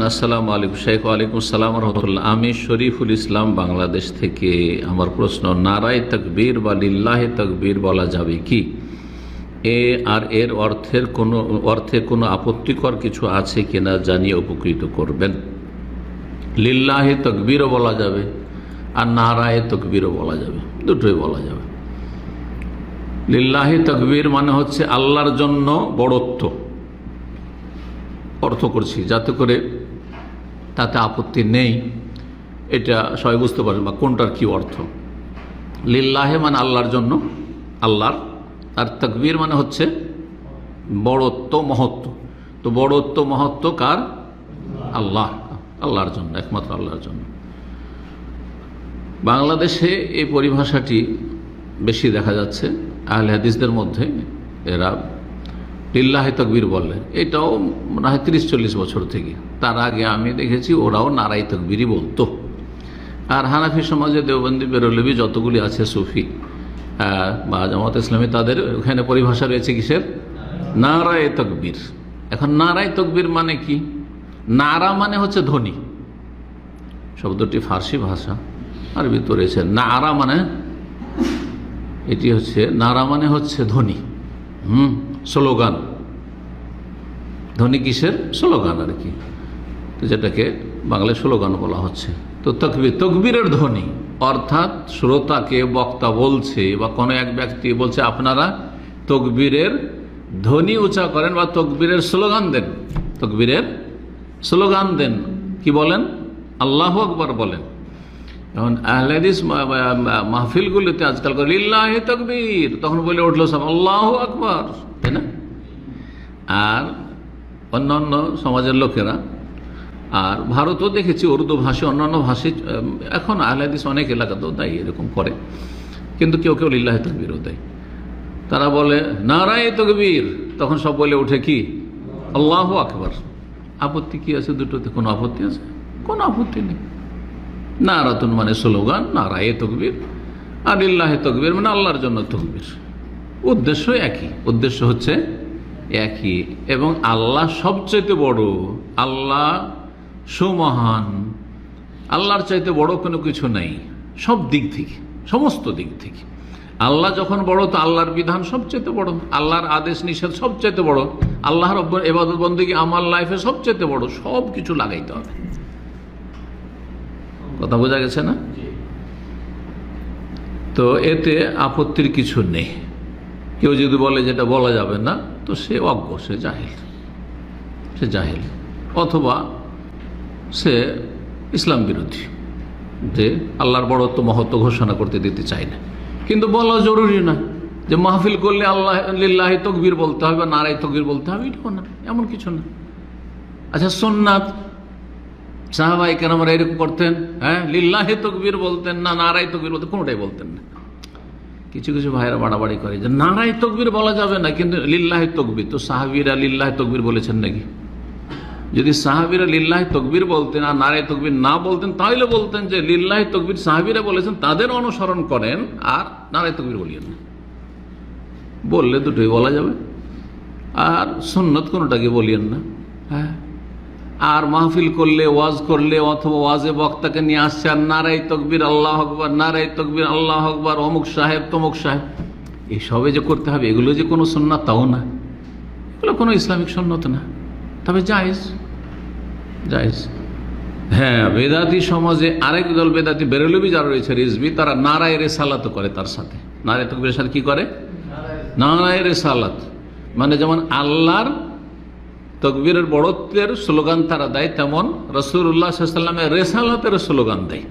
আসসালামু আলাইকুম শেখ। ওয়ালাইকুম আসসালাম রহমতুল্লাহ। আমি শরীফুল ইসলাম, বাংলাদেশ থেকে। আমার প্রশ্ন, নারায়ে তাকবীর বা লিল্লাহে তাকবীর বলা যাবে কি? এর অর্থে কোনো আপত্তিকর কিছু আছে কিনা জানিয়ে উপকৃত করবেন। লিল্লাহে তাকবীরও বলা যাবে আর নারায়ে তাকবীরও বলা যাবে, দুটোই বলা যাবে। লিল্লাহে তাকবীর মানে হচ্ছে আল্লাহর জন্য বড়ত্ব অর্থ করছি, যাতে করে তাতে আপত্তি নেই, এটা সবাই বুঝতে পারেন বা কোনটার কি অর্থ। লিল্লাহে মানে আল্লাহর জন্য, আল্লাহর, আর তাকবীর মানে হচ্ছে বড়ত্ব, মহত্ব। তো বড়ত্ব মহত্ব কার? আল্লাহ, আল্লাহর জন্য, একমাত্র আল্লাহর জন্য। বাংলাদেশে এই পরিভাষাটি বেশি দেখা যাচ্ছে আহলে হাদিসদের মধ্যে। এরা লিল্লাহে তাকবীর বললেন, এটাও মনে হয় 30-40 বছর থেকে। তার আগে আমি দেখেছি ওরাও নারায়ে তাকবীরই বলতো। আর হানাফি সমাজে দেওবন্দি, বেরলভী যতগুলি আছে, সুফি বা জামাত ইসলামী, তাদের ওখানে পরিভাষা রয়েছে কিসের? নারায়ে তাকবীর। এখন নারায়ে তাকবীর মানে কি? নারা মানে হচ্ছে ধ্বনি, শব্দটি ফার্সি ভাষা, আরবি তো রয়েছে। নারা মানে, এটি হচ্ছে নারা মানে হচ্ছে ধ্বনি, স্লোগান। ধ্বনি কিসের? স্লোগান আর কি, তো যেটাকে বাংলায় স্লোগান বলা হচ্ছে। তো তাকবীর, তাকবীরের ধ্বনি, অর্থাৎ শ্রোতাকে বক্তা বলছে বা কোনো এক ব্যক্তি বলছে আপনারা তাকবীরের ধ্বনি উঁচা করেন বা তাকবীরের স্লোগান দেন, তাকবীরের স্লোগান দেন। কি বলেন? আল্লাহু আকবার বলেন। এখন আহলে হাদিস মাহফিলগুলিতে আজকাল করে লিল্লাহে তাকবীর, তখন বলে উঠলো সব আল্লাহু আকবার, তাই না? আর অন্যান্য সমাজের লোকেরা, আর ভারতও দেখেছি উর্দু ভাষী, অন্যান্য ভাষী, এখন আহলে হাদিস অনেক এলাকাতেও দেয়, এরকম করে। কিন্তু কেউ কেউ লিল্লাহে তাকবীরও দেয়। তারা বলে নারায়ে তাকবীর, তখন সব বলে উঠে কি? আল্লাহু আকবার। আপত্তি কি আছে দুটোতে? কোনো আপত্তি আছে? কোনো আপত্তি নেই। নারাতুন মানে স্লোগান, নারায়ে তাকবীর, আর লিল্লাহে তাকবীর মানে আল্লাহর জন্য তাকবীর। উদ্দেশ্য একই, উদ্দেশ্য হচ্ছে একই। এবং আল্লাহ সবচাইতে বড়, আল্লাহ সুমহান, আল্লাহর চাইতে বড় কোনো কিছু নাই সব দিক থেকে, সমস্ত দিক থেকে। আল্লাহ যখন বড়, তো আল্লাহর বিধান সবচাইতে বড়, আল্লাহর আদেশ নিষেধ সবচাইতে বড়, আল্লাহর ইবাদত বন্দেগী আমার লাইফে সবচাইতে বড়। সব কিছু লাগাইতে হবে। কথা বোঝা গেছে না? তো এতে আপত্তির কিছু নেই। কেউ যদি বলে যেটা বলা যাবে না, তো সে অজ্ঞ, সে জাহিল, সে জাহিল, অথবা সে ইসলাম বিরোধী, যে আল্লাহর বড়ত্ব মহত্ব ঘোষণা করতে দিতে চায় না। কিন্তু বলা জরুরি না যে মাহফিল করলে আল্লাহ লিল্লাহে তাকবীর বলতে হবে, নারায়ে তাকবীর বলতে হবে, এটাও না, এমন কিছু না। আচ্ছা, সুন্নাত, সাহাবায়ে কেরামরা এরকম করতেন, লিল্লাহে তাকবীর বলতেন না, নারায়ে তাকবীর বলতেন, কোনোটাই বলতেন না। কিছু কিছু ভাইয়েরা বাড়াবাড়ি করে যে নারায়ে তাকবীর বলা যাবে না, কিন্তু লিল্লাহে তাকবীর। তো সাহাবীরা লিল্লাহে তাকবীর বলেছেন নাকি? যদি সাহাবীরা লিল্লাহে তাকবীর বলতেন আর নারায়ে তাকবীর না বলতেন, তাহলে বলতেন যে লিল্লাহে তাকবীর সাহাবীরা বলেছেন, তাদের অনুসরণ করেন, আর নারায়ে তাকবীর বলিয়েন না। বললে দুটোই বলা যাবে। আর সুন্নত কোনোটাকে বলিয়েন না। আর মাহফিল করলে, ওয়াজ করলে, অথবা ওয়াজে বক্তাকে নিয়ে আসছে আর নারায়ে তাকবীর, আল্লাহু আকবার, নারায়ে তাকবীর, আল্লাহু আকবার, অমুক সাহেব তমুক সাহেব, এইসবে যে করতে হবে, এগুলো যে কোনো সুন্নাত তাও না, এগুলো কোনো ইসলামিক সুন্নত না। তবে জায়েজ, জায়েজ। হ্যাঁ, বেদাতি সমাজে আরেক দল বেদাতি, বেরলভী যারা রয়েছে, রিজভী, তারা নারায়ে রিসালাত করে, তার সাথে নারায়ে তাকবীরের সাথে কি করে? নারায়ে রিসালাত, মানে যেমন আল্লাহর তাকবীরের বড়ত্বের স্লোগান তারা দেয়, তেমন রাসূলুল্লাহ সাল্লাল্লাহু আলাইহি ওয়াসাল্লামের রিসালাতের স্লোগান দেয়।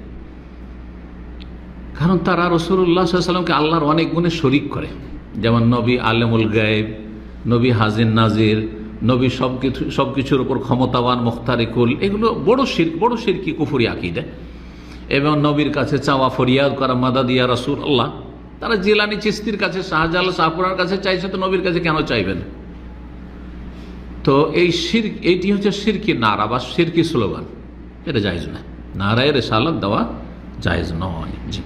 কারণ তারা রাসূলুল্লাহ সাল্লাল্লাহু আলাইহি ওয়াসাল্লামকে আল্লাহর অনেক গুণে শরীক করে। যেমন নবী আলেমুল গায়েব, নবী হাজির নাজির, নবী সবকিছুর উপর ক্ষমতাবান, মুখতারিকুল, এগুলো বড় শিরকি কুফরি আকীদা। এবং নবীর কাছে চাওয়া, ফরিয়াদ করা, মাদাদ ইয়া রাসূলুল্লাহ। তারা জিলানী চিশতির কাছে, শাহজালাল শাহপুরার কাছে চাইছে, তো নবীর কাছে কেন চাইবেন? তো এই শিরক, এইটি হচ্ছে শিরকি নারা বা শিরকি স্লোগান, এটা জায়েজ না। নারায়ে রিসালাত দেওয়া জায়েজ নয়। জি।